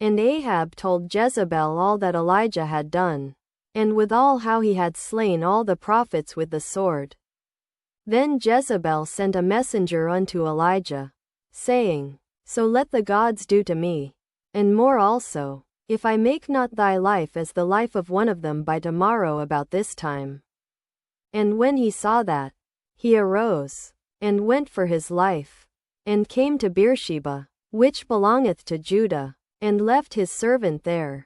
And Ahab told Jezebel all that Elijah had done, and withal how he had slain all the prophets with the sword. Then Jezebel sent a messenger unto Elijah, saying, So let the gods do to me, and more also, if I make not thy life as the life of one of them by tomorrow about this time. And when he saw that, he arose, and went for his life, and came to Beersheba, which belongeth to Judah, and left his servant there.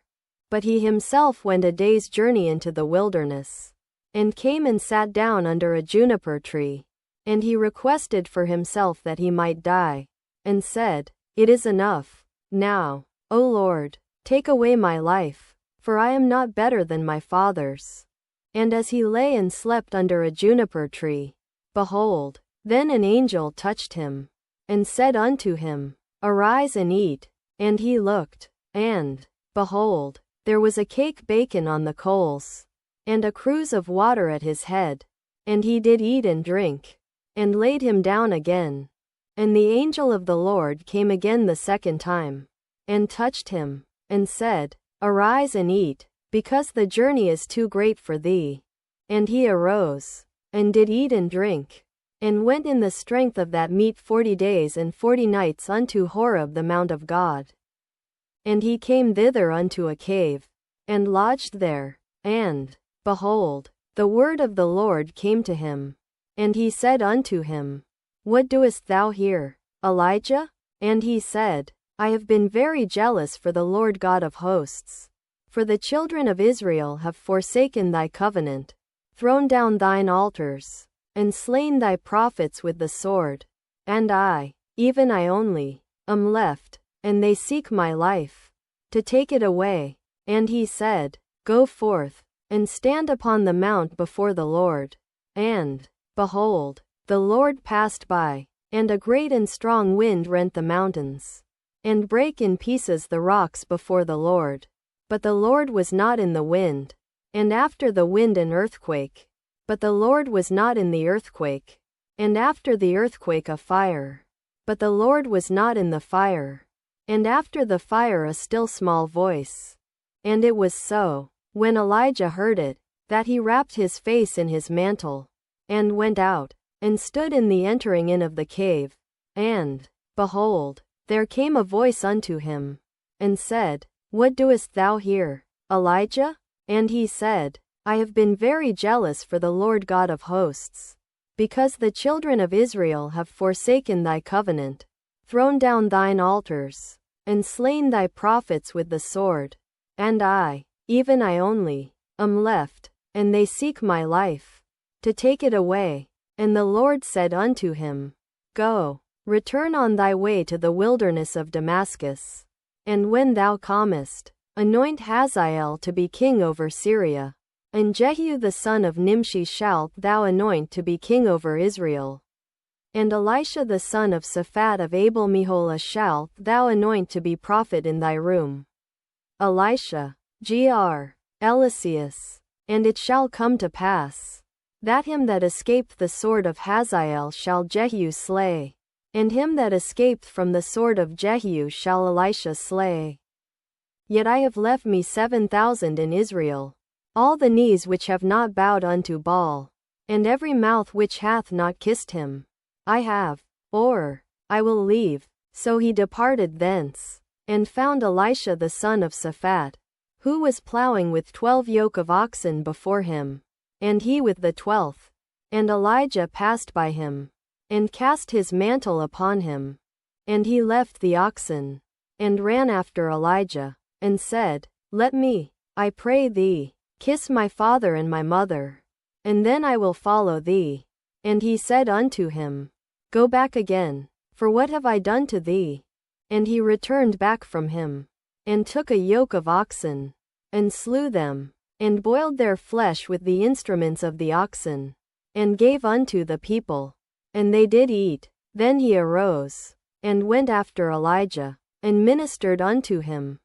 But he himself went a day's journey into the wilderness, and came and sat down under a juniper tree. And he requested for himself that he might die, and said, It is enough. Now, O Lord, take away my life, for I am not better than my fathers. And as he lay and slept under a juniper tree, behold, then an angel touched him, and said unto him, Arise and eat. And he looked, and, behold, there was a cake baken on the coals, and a cruse of water at his head. And he did eat and drink, and laid him down again. And the angel of the Lord came again the second time, and touched him, and said, Arise and eat, because the journey is too great for thee. And he arose, and did eat and drink, and went in the strength of that meat 40 days and 40 nights unto Horeb the mount of God. And he came thither unto a cave, and lodged there. And, behold, the word of the Lord came to him. And he said unto him, What doest thou here, Elijah? And he said, I have been very jealous for the Lord God of hosts. For the children of Israel have forsaken thy covenant, thrown down thine altars, and slain thy prophets with the sword. And I, even I only, am left, and they seek my life, to take it away. And he said, Go forth, and stand upon the mount before the Lord. And, behold, the Lord passed by, and a great and strong wind rent the mountains, and brake in pieces the rocks before the Lord. But the Lord was not in the wind. And after the wind an earthquake. But the Lord was not in the earthquake. And after the earthquake a fire. But the Lord was not in the fire. And after the fire a still small voice. And it was so, when Elijah heard it, that he wrapped his face in his mantle, and went out, and stood in the entering in of the cave. And, behold, there came a voice unto him, and said, What doest thou here, Elijah? And he said, I have been very jealous for the Lord God of hosts, because the children of Israel have forsaken thy covenant, thrown down thine altars, and slain thy prophets with the sword. And I, even I only, am left, and they seek my life, to take it away. And the Lord said unto him, Go, return on thy way to the wilderness of Damascus, and when thou comest, anoint Hazael to be king over Syria, and Jehu the son of Nimshi shalt thou anoint to be king over Israel. And Elisha the son of Shaphat of Abel-Meholah shalt thou anoint to be prophet in thy room. Elisha, Gr. Eliseus. And it shall come to pass, that him that escaped the sword of Hazael shall Jehu slay, and him that escaped from the sword of Jehu shall Elisha slay. Yet I have left me 7,000 in Israel, all the knees which have not bowed unto Baal, and every mouth which hath not kissed him. I have, or I will leave. So he departed thence, and found Elisha the son of Shaphat, who was plowing with 12 yoke of oxen before him, and he with the 12th. And Elijah passed by him, and cast his mantle upon him. And he left the oxen, and ran after Elijah, and said, Let me, I pray thee, kiss my father and my mother, and then I will follow thee. And he said unto him, Go back again, for what have I done to thee? And he returned back from him, and took a yoke of oxen, and slew them, and boiled their flesh with the instruments of the oxen, and gave unto the people. And they did eat. Then he arose, and went after Elijah, and ministered unto him.